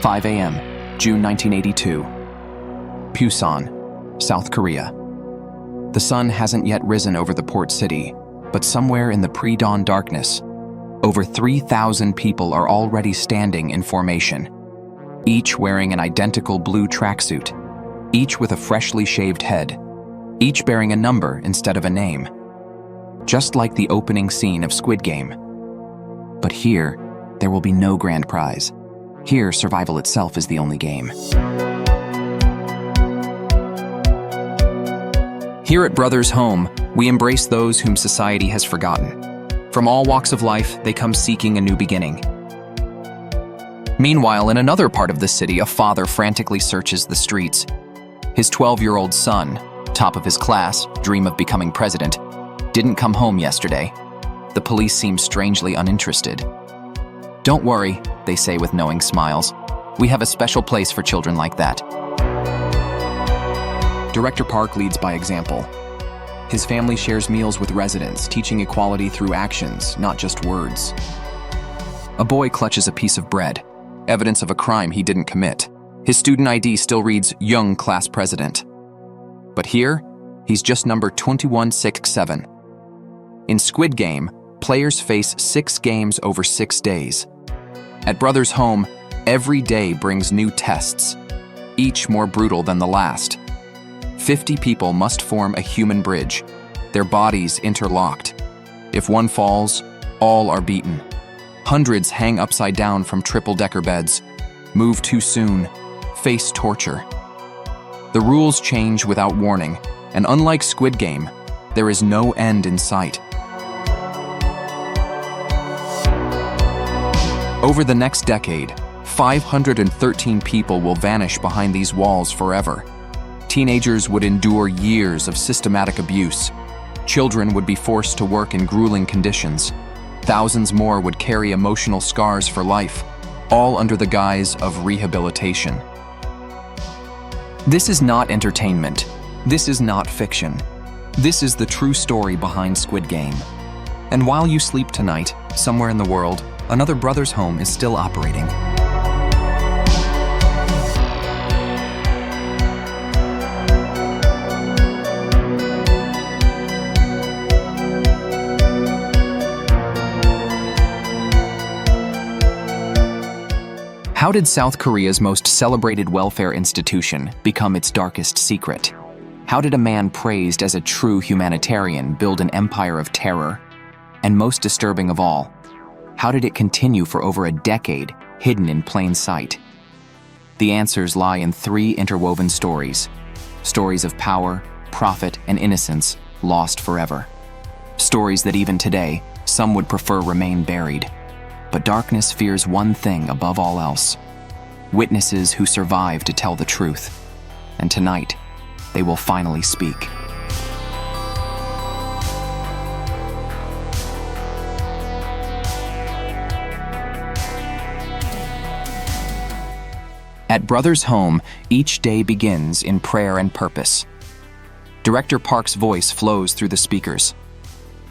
5 a.m., June 1982. Pusan, South Korea. The sun hasn't yet risen over the port city, but somewhere in the pre-dawn darkness, over 3,000 people are already standing in formation, each wearing an identical blue tracksuit, each with a freshly shaved head, each bearing a number instead of a name. Just like the opening scene of Squid Game. But here, there will be no grand prize. Here, survival itself is the only game. Here at Brothers Home, we embrace those whom society has forgotten. From all walks of life, they come seeking a new beginning. Meanwhile, in another part of the city, a father frantically searches the streets. His 12-year-old son, top of his class, dream of becoming president, didn't come home yesterday. The police seem strangely uninterested. Don't worry, they say with knowing smiles. We have a special place for children like that. Director Park leads by example. His family shares meals with residents, teaching equality through actions, not just words. A boy clutches a piece of bread, evidence of a crime he didn't commit. His student ID still reads Young Class President. But here, he's just number 2167. In Squid Game, players face 6 games over 6 days. At Brothers Home, every day brings new tests, each more brutal than the last. 50 people must form a human bridge, their bodies interlocked. If one falls, all are beaten. Hundreds hang upside down from triple-decker beds, move too soon, face torture. The rules change without warning, and unlike Squid Game, there is no end in sight. Over the next decade, 513 people will vanish behind these walls forever. Teenagers would endure years of systematic abuse. Children would be forced to work in grueling conditions. Thousands more would carry emotional scars for life, all under the guise of rehabilitation. This is not entertainment. This is not fiction. This is the true story behind Squid Game. And while you sleep tonight, somewhere in the world, another Brothers Home is still operating. How did South Korea's most celebrated welfare institution become its darkest secret? How did a man praised as a true humanitarian build an empire of terror? And most disturbing of all, how did it continue for over a decade, hidden in plain sight? The answers lie in 3 interwoven stories. Stories of power, profit, and innocence lost forever. Stories that even today, some would prefer remain buried. But darkness fears one thing above all else: witnesses who survive to tell the truth. And tonight, they will finally speak. At Brothers Home, each day begins in prayer and purpose. Director Park's voice flows through the speakers.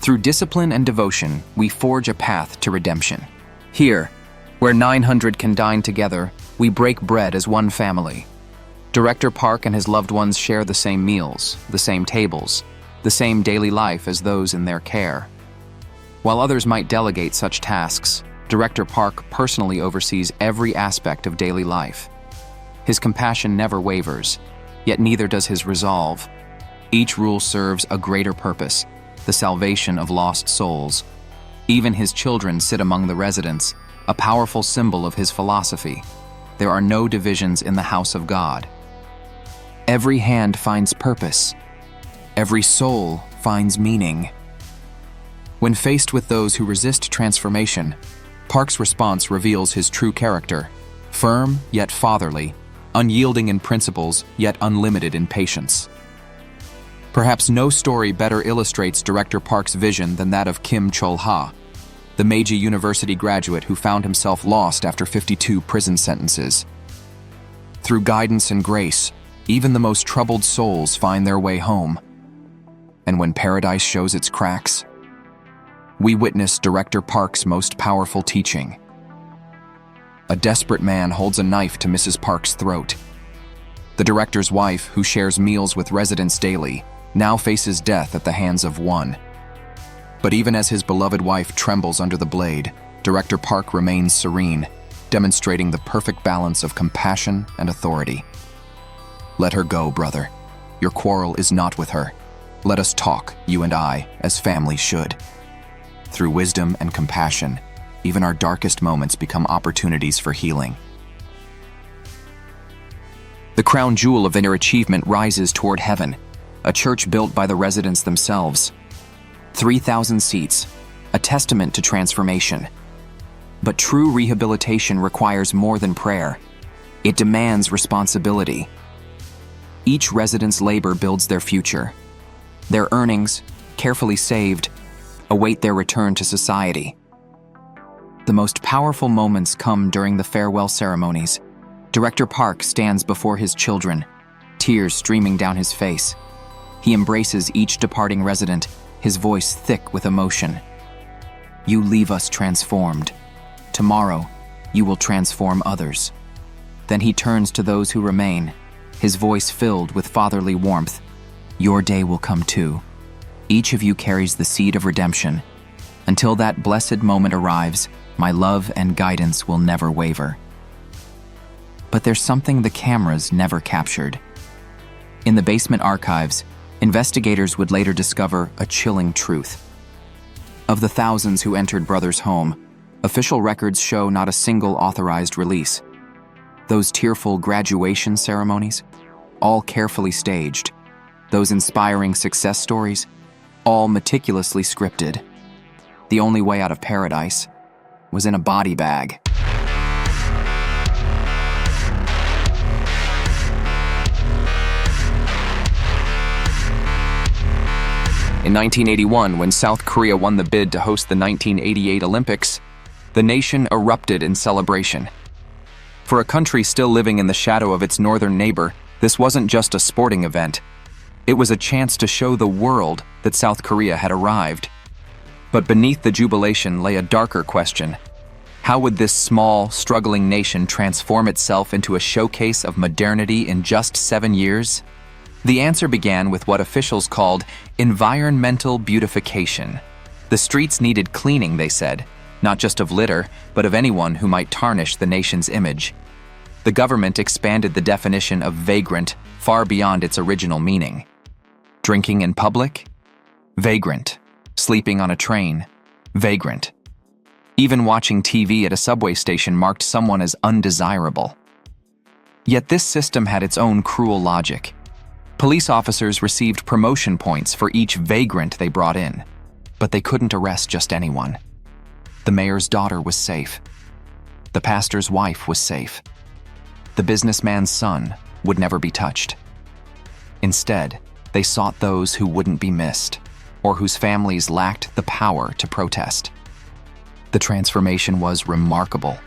Through discipline and devotion, we forge a path to redemption. Here, where 900 can dine together, we break bread as one family. Director Park and his loved ones share the same meals, the same tables, the same daily life as those in their care. While others might delegate such tasks, Director Park personally oversees every aspect of daily life. His compassion never wavers, yet neither does his resolve. Each rule serves a greater purpose, the salvation of lost souls. Even his children sit among the residents, a powerful symbol of his philosophy. There are no divisions in the house of God. Every hand finds purpose. Every soul finds meaning. When faced with those who resist transformation, Park's response reveals his true character: firm yet fatherly, unyielding in principles yet unlimited in patience. Perhaps no story better illustrates Director Park's vision than that of Kim Chol-ha, the Meiji University graduate who found himself lost after 52 prison sentences. Through guidance and grace, even the most troubled souls find their way home. And when paradise shows its cracks, we witness Director Park's most powerful teaching: A desperate man holds a knife to Mrs. Park's throat. The director's wife, who shares meals with residents daily, now faces death at the hands of one. But even as his beloved wife trembles under the blade, Director Park remains serene, demonstrating the perfect balance of compassion and authority. Let her go, brother. Your quarrel is not with her. Let us talk, you and I, as family should. Through wisdom and compassion, even our darkest moments become opportunities for healing. The crown jewel of their achievement rises toward heaven, a church built by the residents themselves. 3,000 seats, a testament to transformation. But true rehabilitation requires more than prayer. It demands responsibility. Each resident's labor builds their future. Their earnings, carefully saved, await their return to society. The most powerful moments come during the farewell ceremonies. Director Park stands before his children, tears streaming down his face. He embraces each departing resident, his voice thick with emotion. You leave us transformed. Tomorrow, you will transform others. Then he turns to those who remain, his voice filled with fatherly warmth. Your day will come too. Each of you carries the seed of redemption. Until that blessed moment arrives, my love and guidance will never waver. But there's something the cameras never captured. In the basement archives, investigators would later discover a chilling truth. Of the thousands who entered Brothers' home, official records show not a single authorized release. Those tearful graduation ceremonies, all carefully staged. Those inspiring success stories, all meticulously scripted. The only way out of paradise was in a body bag. In 1981, when South Korea won the bid to host the 1988 Olympics, the nation erupted in celebration. For a country still living in the shadow of its northern neighbor, this wasn't just a sporting event. It was a chance to show the world that South Korea had arrived. But beneath the jubilation lay a darker question. How would this small, struggling nation transform itself into a showcase of modernity in just 7 years? The answer began with what officials called environmental beautification. The streets needed cleaning, they said, not just of litter, but of anyone who might tarnish the nation's image. The government expanded the definition of vagrant far beyond its original meaning. Drinking in public? Vagrant. Sleeping on a train? Vagrant. Even watching TV at a subway station marked someone as undesirable. Yet this system had its own cruel logic. Police officers received promotion points for each vagrant they brought in, but they couldn't arrest just anyone. The mayor's daughter was safe. The pastor's wife was safe. The businessman's son would never be touched. Instead, they sought those who wouldn't be missed, or whose families lacked the power to protest. The transformation was remarkable.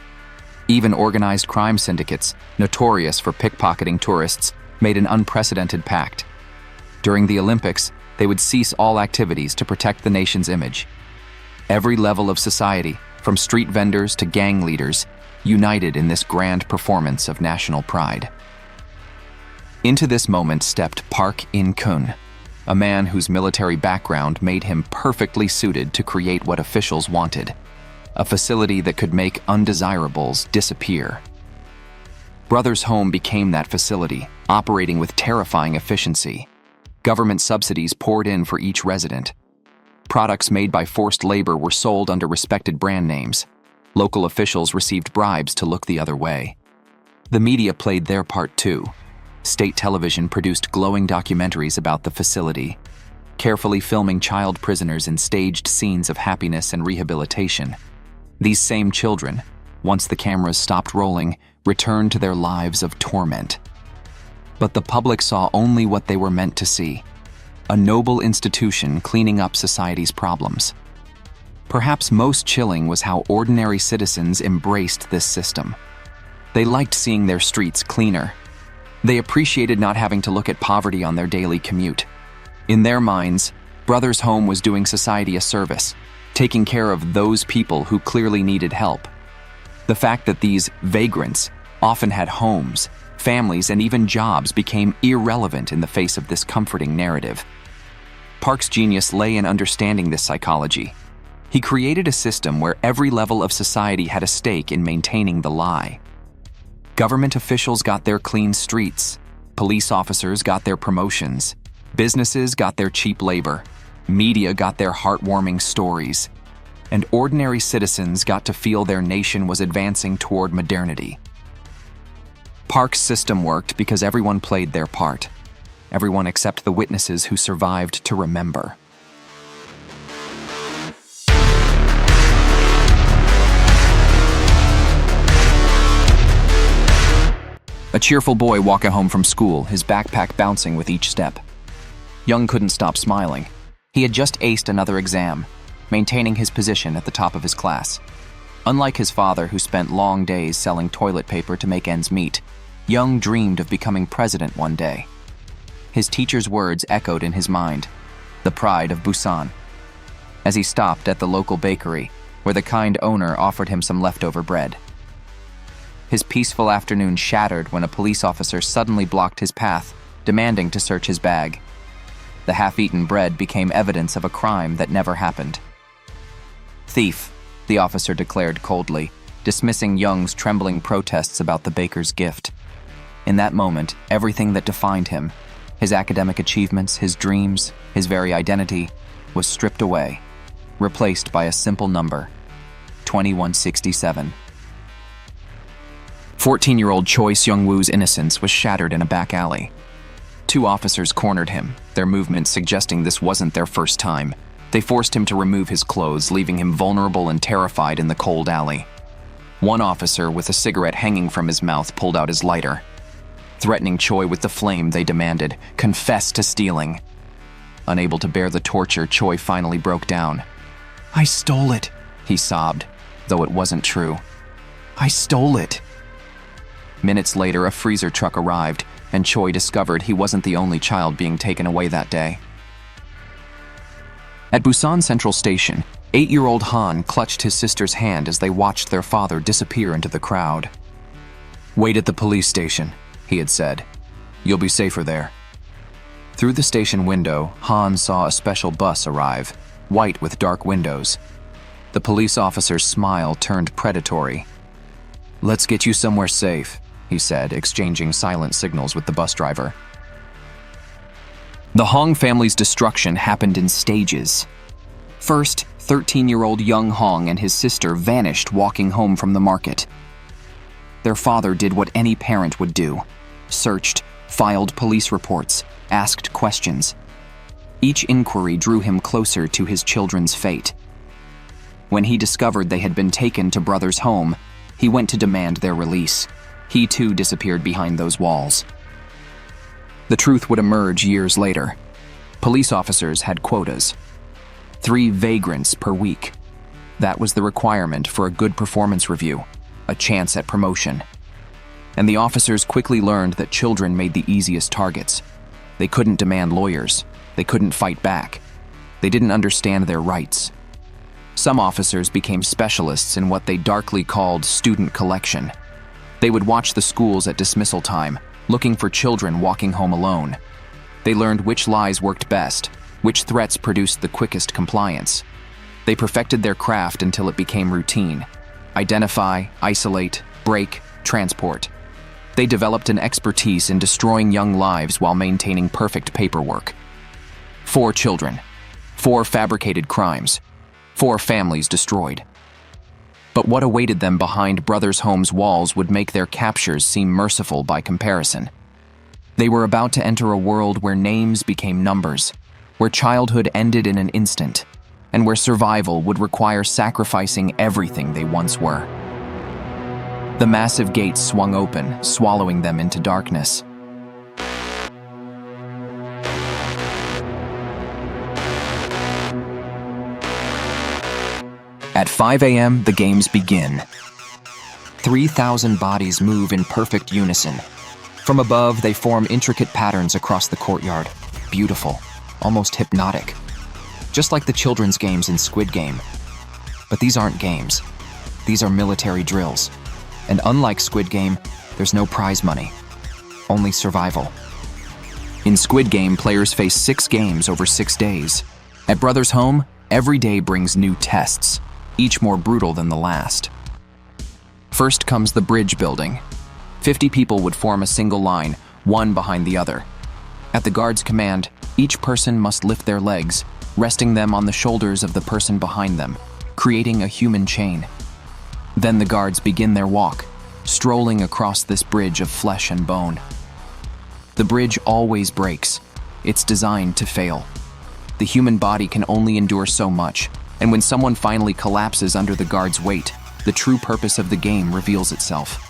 Even organized crime syndicates, notorious for pickpocketing tourists, made an unprecedented pact. During the Olympics, they would cease all activities to protect the nation's image. Every level of society, from street vendors to gang leaders, united in this grand performance of national pride. Into this moment stepped Park In-kun, a man whose military background made him perfectly suited to create what officials wanted, a facility that could make undesirables disappear. Brothers' Home became that facility, operating with terrifying efficiency. Government subsidies poured in for each resident. Products made by forced labor were sold under respected brand names. Local officials received bribes to look the other way. The media played their part too. State television produced glowing documentaries about the facility, carefully filming child prisoners in staged scenes of happiness and rehabilitation. These same children, once the cameras stopped rolling, returned to their lives of torment. But the public saw only what they were meant to see, a noble institution cleaning up society's problems. Perhaps most chilling was how ordinary citizens embraced this system. They liked seeing their streets cleaner. They appreciated not having to look at poverty on their daily commute. In their minds, Brothers' Home was doing society a service, taking care of those people who clearly needed help. The fact that these vagrants often had homes, families, and even jobs became irrelevant in the face of this comforting narrative. Park's genius lay in understanding this psychology. He created a system where every level of society had a stake in maintaining the lie. Government officials got their clean streets, police officers got their promotions, businesses got their cheap labor, media got their heartwarming stories, and ordinary citizens got to feel their nation was advancing toward modernity. Park's system worked because everyone played their part. Everyone except the witnesses who survived to remember. A cheerful boy walking home from school, his backpack bouncing with each step. Young couldn't stop smiling. He had just aced another exam, maintaining his position at the top of his class. Unlike his father, who spent long days selling toilet paper to make ends meet, Young dreamed of becoming president one day. His teacher's words echoed in his mind, the pride of Busan. As he stopped at the local bakery, where the kind owner offered him some leftover bread. His peaceful afternoon shattered when a police officer suddenly blocked his path, demanding to search his bag. The half-eaten bread became evidence of a crime that never happened. "Thief," the officer declared coldly, dismissing Young's trembling protests about the baker's gift. In that moment, everything that defined him, his academic achievements, his dreams, his very identity, was stripped away, replaced by a simple number, 2167. 14-year-old Choi Seung-woo's innocence was shattered in a back alley. Two officers cornered him, their movements suggesting this wasn't their first time. They forced him to remove his clothes, leaving him vulnerable and terrified in the cold alley. One officer, with a cigarette hanging from his mouth, pulled out his lighter. Threatening Choi with the flame, they demanded, "Confess to stealing." Unable to bear the torture, Choi finally broke down. "I stole it," he sobbed, though it wasn't true. "I stole it." Minutes later, a freezer truck arrived, and Choi discovered he wasn't the only child being taken away that day. At Busan Central Station, 8-year-old Han clutched his sister's hand as they watched their father disappear into the crowd. "Wait at the police station," he had said. "You'll be safer there." Through the station window, Han saw a special bus arrive, white with dark windows. The police officer's smile turned predatory. "Let's get you somewhere safe," he said, exchanging silent signals with the bus driver. The Hong family's destruction happened in stages. First, 13-year-old Young Hong and his sister vanished walking home from the market. Their father did what any parent would do: searched, filed police reports, asked questions. Each inquiry drew him closer to his children's fate. When he discovered they had been taken to brother's home, he went to demand their release. He too disappeared behind those walls. The truth would emerge years later. Police officers had quotas. 3 vagrants per week. That was the requirement for a good performance review, a chance at promotion. And the officers quickly learned that children made the easiest targets. They couldn't demand lawyers. They couldn't fight back. They didn't understand their rights. Some officers became specialists in what they darkly called student collection. They would watch the schools at dismissal time, looking for children walking home alone. They learned which lies worked best, which threats produced the quickest compliance. They perfected their craft until it became routine. Identify, isolate, break, transport. They developed an expertise in destroying young lives while maintaining perfect paperwork. 4 children, 4 fabricated crimes, 4 families destroyed. But what awaited them behind brothers' homes' walls would make their captures seem merciful by comparison. They were about to enter a world where names became numbers, where childhood ended in an instant, and where survival would require sacrificing everything they once were. The massive gates swung open, swallowing them into darkness. At 5 a.m., the games begin. 3,000 bodies move in perfect unison. From above, they form intricate patterns across the courtyard. Beautiful, almost hypnotic. Just like the children's games in Squid Game. But these aren't games. These are military drills. And unlike Squid Game, there's no prize money, only survival. In Squid Game, players face 6 games over 6 days. At Brothers Home, every day brings new tests, each more brutal than the last. First comes the bridge building. 50 people would form a single line, one behind the other. At the guard's command, each person must lift their legs, resting them on the shoulders of the person behind them, creating a human chain. Then the guards begin their walk, strolling across this bridge of flesh and bone. The bridge always breaks. It's designed to fail. The human body can only endure so much, and when someone finally collapses under the guard's weight, the true purpose of the game reveals itself.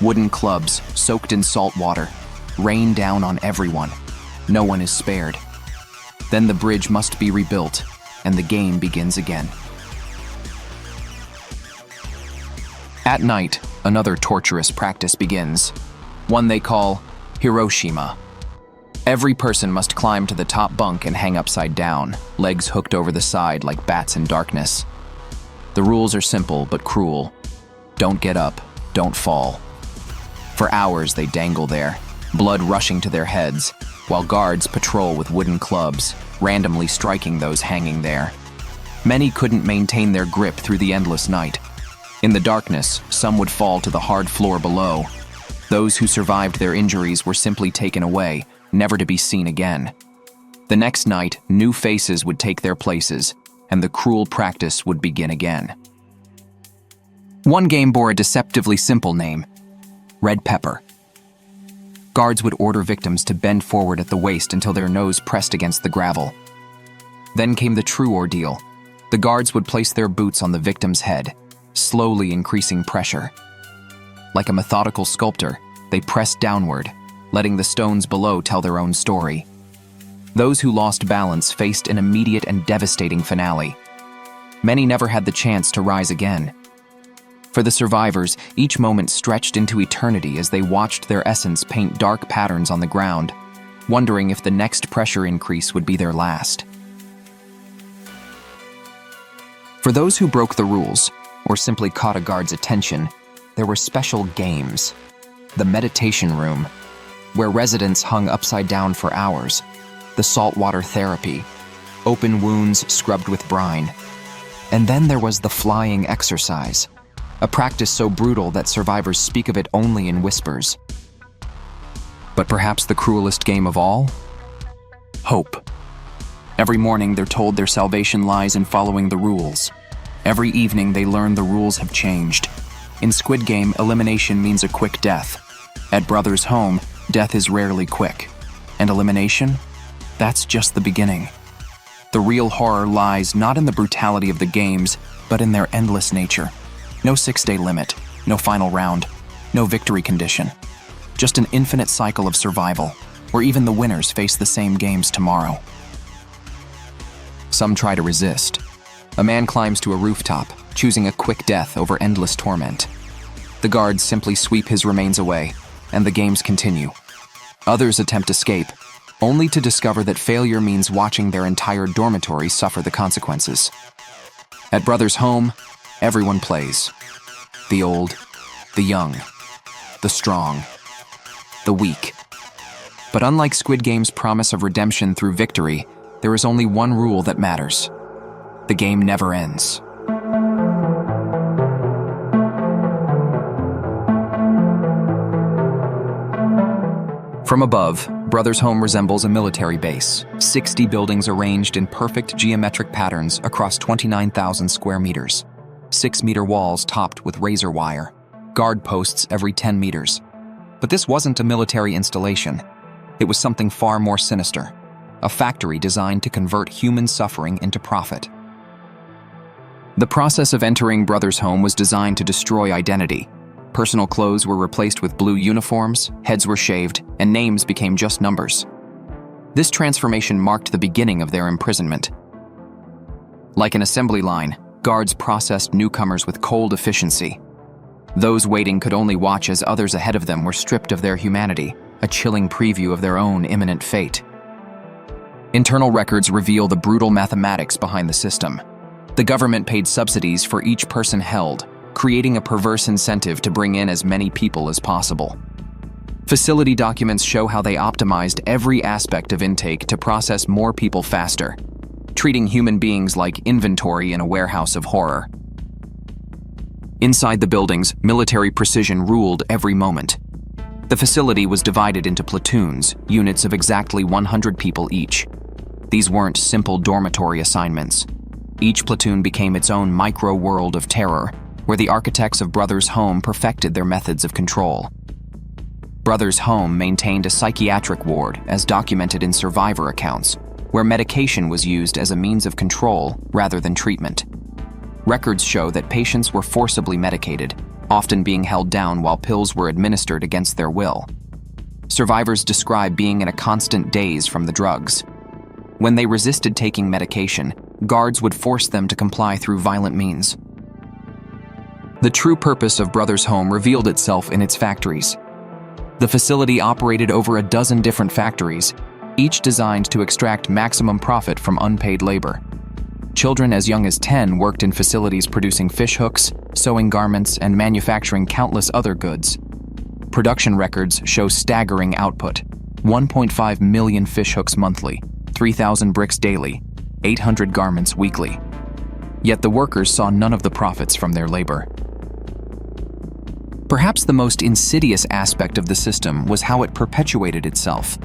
Wooden clubs, soaked in salt water, rain down on everyone. No one is spared. Then the bridge must be rebuilt, and the game begins again. At night, another torturous practice begins, one they call Hiroshima. Every person must climb to the top bunk and hang upside down, legs hooked over the side like bats in darkness. The rules are simple but cruel. Don't get up, don't fall. For hours they dangle there, blood rushing to their heads, while guards patrol with wooden clubs, randomly striking those hanging there. Many couldn't maintain their grip through the endless night. In the darkness, some would fall to the hard floor below. Those who survived their injuries were simply taken away, never to be seen again. The next night, new faces would take their places, and the cruel practice would begin again. One game bore a deceptively simple name: Red Pepper. Guards would order victims to bend forward at the waist until their nose pressed against the gravel. Then came the true ordeal. The guards would place their boots on the victim's head, slowly increasing pressure. Like a methodical sculptor, they pressed downward, letting the stones below tell their own story. Those who lost balance faced an immediate and devastating finale. Many never had the chance to rise again. For the survivors, each moment stretched into eternity as they watched their essence paint dark patterns on the ground, wondering if the next pressure increase would be their last. For those who broke the rules, or simply caught a guard's attention, there were special games. The meditation room, where residents hung upside down for hours. The saltwater therapy, open wounds scrubbed with brine. And then there was the flying exercise, a practice so brutal that survivors speak of it only in whispers. But perhaps the cruelest game of all? Hope. Every morning they're told their salvation lies in following the rules. Every evening they learn the rules have changed. In Squid Game, elimination means a quick death. At Brothers Home, death is rarely quick. And elimination? That's just the beginning. The real horror lies not in the brutality of the games, but in their endless nature. No 6-day limit, no final round, no victory condition. Just an infinite cycle of survival, where even the winners face the same games tomorrow. Some try to resist. A man climbs to a rooftop, choosing a quick death over endless torment. The guards simply sweep his remains away, and the games continue. Others attempt escape, only to discover that failure means watching their entire dormitory suffer the consequences. At Brothers Home, everyone plays. The old, the young, the strong, the weak. But unlike Squid Game's promise of redemption through victory, there is only one rule that matters. The game never ends. From above, Brothers Home resembles a military base, 60 buildings arranged in perfect geometric patterns across 29,000 square meters. 6-meter walls topped with razor wire, guard posts every 10 meters. But this wasn't a military installation. It was something far more sinister, a factory designed to convert human suffering into profit. The process of entering Brothers Home was designed to destroy identity. Personal clothes were replaced with blue uniforms, heads were shaved, and names became just numbers. This transformation marked the beginning of their imprisonment. Like an assembly line, guards processed newcomers with cold efficiency. Those waiting could only watch as others ahead of them were stripped of their humanity, a chilling preview of their own imminent fate. Internal records reveal the brutal mathematics behind the system. The government paid subsidies for each person held, creating a perverse incentive to bring in as many people as possible. Facility documents show how they optimized every aspect of intake to process more people faster, treating human beings like inventory in a warehouse of horror. Inside the buildings, military precision ruled every moment. The facility was divided into platoons, units of exactly 100 people each. These weren't simple dormitory assignments. Each platoon became its own micro-world of terror, where the architects of Brothers Home perfected their methods of control. Brothers Home maintained a psychiatric ward, as documented in survivor accounts, where medication was used as a means of control rather than treatment. Records show that patients were forcibly medicated, often being held down while pills were administered against their will. Survivors describe being in a constant daze from the drugs. When they resisted taking medication, guards would force them to comply through violent means. The true purpose of Brothers Home revealed itself in its factories. The facility operated over a dozen different factories, each designed to extract maximum profit from unpaid labor. Children as young as 10 worked in facilities producing fish hooks, sewing garments, and manufacturing countless other goods. Production records show staggering output: 1.5 million fish hooks monthly, 3,000 bricks daily, 800 garments weekly. Yet the workers saw none of the profits from their labor. Perhaps the most insidious aspect of the system was how it perpetuated itself.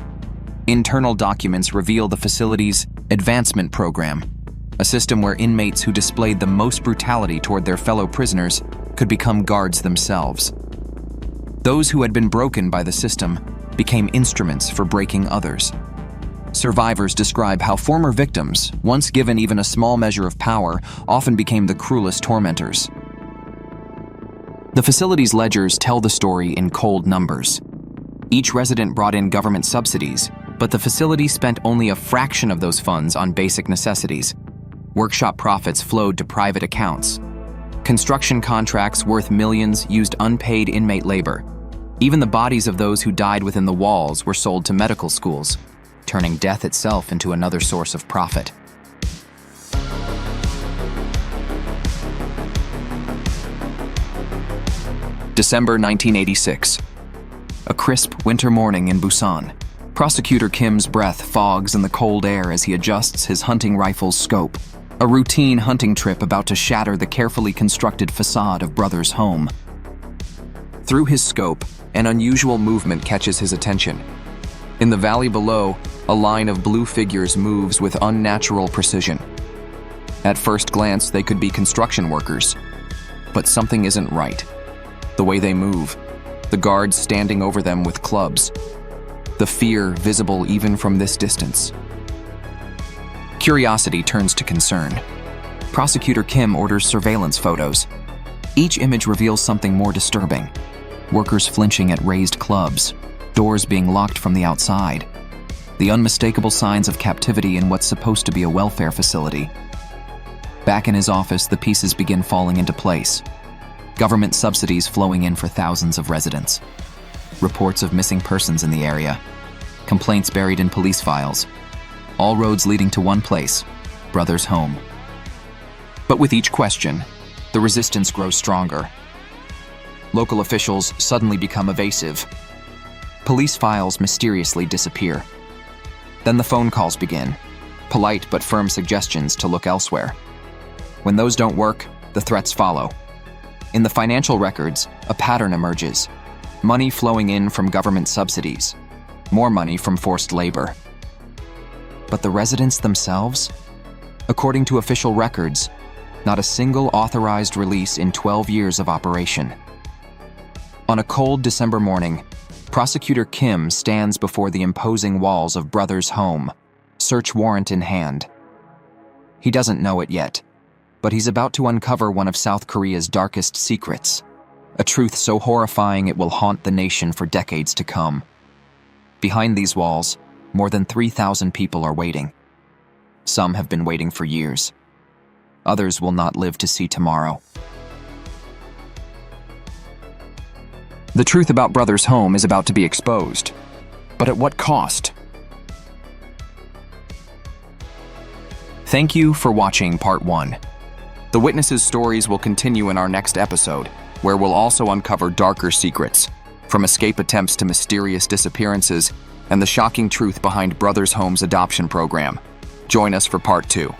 Internal documents reveal the facility's advancement program, a system where inmates who displayed the most brutality toward their fellow prisoners could become guards themselves. Those who had been broken by the system became instruments for breaking others. Survivors describe how former victims, once given even a small measure of power, often became the cruelest tormentors. The facility's ledgers tell the story in cold numbers. Each resident brought in government subsidies, but the facility spent only a fraction of those funds on basic necessities. Workshop profits flowed to private accounts. Construction contracts worth millions used unpaid inmate labor. Even the bodies of those who died within the walls were sold to medical schools, turning death itself into another source of profit. December 1986. A crisp winter morning in Busan. Prosecutor Kim's breath fogs in the cold air as he adjusts his hunting rifle's scope. A routine hunting trip about to shatter the carefully constructed facade of Brothers Home. Through his scope, an unusual movement catches his attention. In the valley below, a line of blue figures moves with unnatural precision. At first glance, they could be construction workers. But something isn't right. The way they move, the guards standing over them with clubs, the fear visible even from this distance. Curiosity turns to concern. Prosecutor Kim orders surveillance photos. Each image reveals something more disturbing. Workers flinching at raised clubs, doors being locked from the outside, the unmistakable signs of captivity in what's supposed to be a welfare facility. Back in his office, the pieces begin falling into place. Government subsidies flowing in for thousands of residents. Reports of missing persons in the area. Complaints buried in police files. All roads leading to one place, Brothers Home. But with each question, the resistance grows stronger. Local officials suddenly become evasive. Police files mysteriously disappear. Then the phone calls begin, polite but firm suggestions to look elsewhere. When those don't work, the threats follow. In the financial records, a pattern emerges. Money flowing in from government subsidies. More money from forced labor. But the residents themselves? According to official records, not a single authorized release in 12 years of operation. On a cold December morning, Prosecutor Kim stands before the imposing walls of Brothers Home, search warrant in hand. He doesn't know it yet, but he's about to uncover one of South Korea's darkest secrets, a truth so horrifying it will haunt the nation for decades to come. Behind these walls, more than 3,000 people are waiting. Some have been waiting for years. Others will not live to see tomorrow. The truth about Brothers Home is about to be exposed. But at what cost? Thank you for watching Part 1. The witnesses' stories will continue in our next episode, where we'll also uncover darker secrets, from escape attempts to mysterious disappearances, and the shocking truth behind Brothers Home's adoption program. Join us for part 2.